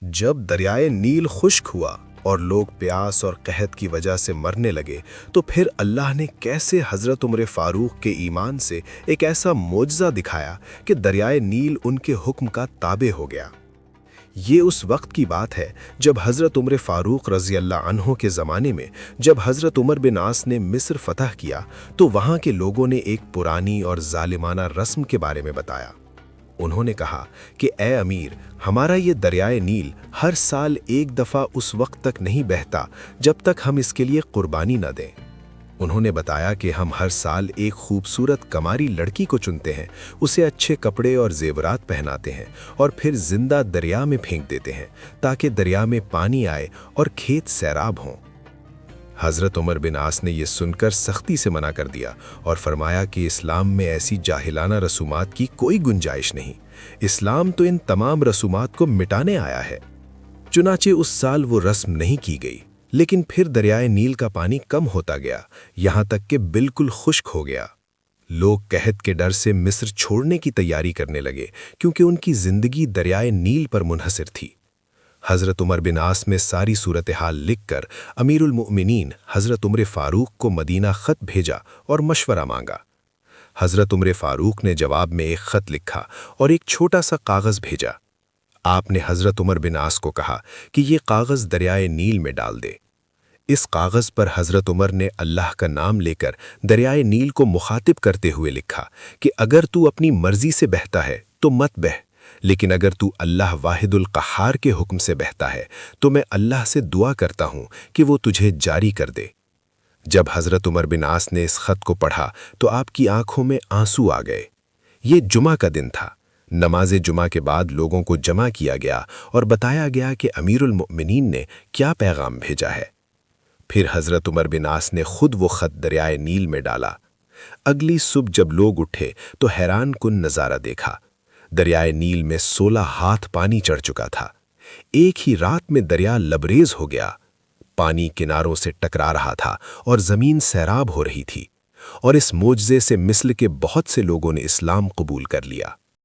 جب دریائے نیل خشک ہوا اور لوگ پیاس اور قحط کی وجہ سے مرنے لگے تو پھر اللہ نے کیسے حضرت عمر فاروق کے ایمان سے ایک ایسا معجزہ دکھایا کہ دریائے نیل ان کے حکم کا تابع ہو گیا۔ یہ اس وقت کی بات ہے جب حضرت عمر فاروق رضی اللہ عنہ کے زمانے میں جب حضرت عمر بن عاص نے مصر فتح کیا تو وہاں کے لوگوں نے ایک پرانی اور ظالمانہ رسم کے بارے میں بتایا۔ انہوں نے کہا کہ اے امیر، ہمارا یہ دریائے نیل ہر سال ایک دفعہ اس وقت تک نہیں بہتا جب تک ہم اس کے لیے قربانی نہ دیں۔ انہوں نے بتایا کہ ہم ہر سال ایک خوبصورت کماری لڑکی کو چنتے ہیں، اسے اچھے کپڑے اور زیورات پہناتے ہیں اور پھر زندہ دریا میں پھینک دیتے ہیں تاکہ دریا میں پانی آئے اور کھیت سیراب ہوں۔ حضرت عمر بن عاص نے یہ سن کر سختی سے منع کر دیا اور فرمایا کہ اسلام میں ایسی جاہلانہ رسومات کی کوئی گنجائش نہیں، اسلام تو ان تمام رسومات کو مٹانے آیا ہے۔ چنانچہ اس سال وہ رسم نہیں کی گئی، لیکن پھر دریائے نیل کا پانی کم ہوتا گیا، یہاں تک کہ بالکل خشک ہو گیا۔ لوگ قحط کے ڈر سے مصر چھوڑنے کی تیاری کرنے لگے کیونکہ ان کی زندگی دریائے نیل پر منحصر تھی۔ حضرت عمر بن عاص میں ساری صورتحال لکھ کر امیر المؤمنین حضرت عمر فاروق کو مدینہ خط بھیجا اور مشورہ مانگا۔ حضرت عمر فاروق نے جواب میں ایک خط لکھا اور ایک چھوٹا سا کاغذ بھیجا۔ آپ نے حضرت عمر بن عاص کو کہا کہ یہ کاغذ دریائے نیل میں ڈال دے۔ اس کاغذ پر حضرت عمر نے اللہ کا نام لے کر دریائے نیل کو مخاطب کرتے ہوئے لکھا کہ اگر تو اپنی مرضی سے بہتا ہے تو مت بہ، لیکن اگر تو اللہ واحد القہار کے حکم سے بہتا ہے تو میں اللہ سے دعا کرتا ہوں کہ وہ تجھے جاری کر دے۔ جب حضرت عمر بن عاص نے اس خط کو پڑھا تو آپ کی آنکھوں میں آنسو آ گئے۔ یہ جمعہ کا دن تھا۔ نماز جمعہ کے بعد لوگوں کو جمع کیا گیا اور بتایا گیا کہ امیر المؤمنین نے کیا پیغام بھیجا ہے۔ پھر حضرت عمر بن عاص نے خود وہ خط دریائے نیل میں ڈالا۔ اگلی صبح جب لوگ اٹھے تو حیران کن نظارہ دیکھا۔ دریائے نیل میں 16 ہاتھ پانی چڑھ چکا تھا۔ ایک ہی رات میں دریا لبریز ہو گیا۔ پانی کناروں سے ٹکرا رہا تھا اور زمین سیراب ہو رہی تھی، اور اس معجزے سے مثل کے بہت سے لوگوں نے اسلام قبول کر لیا۔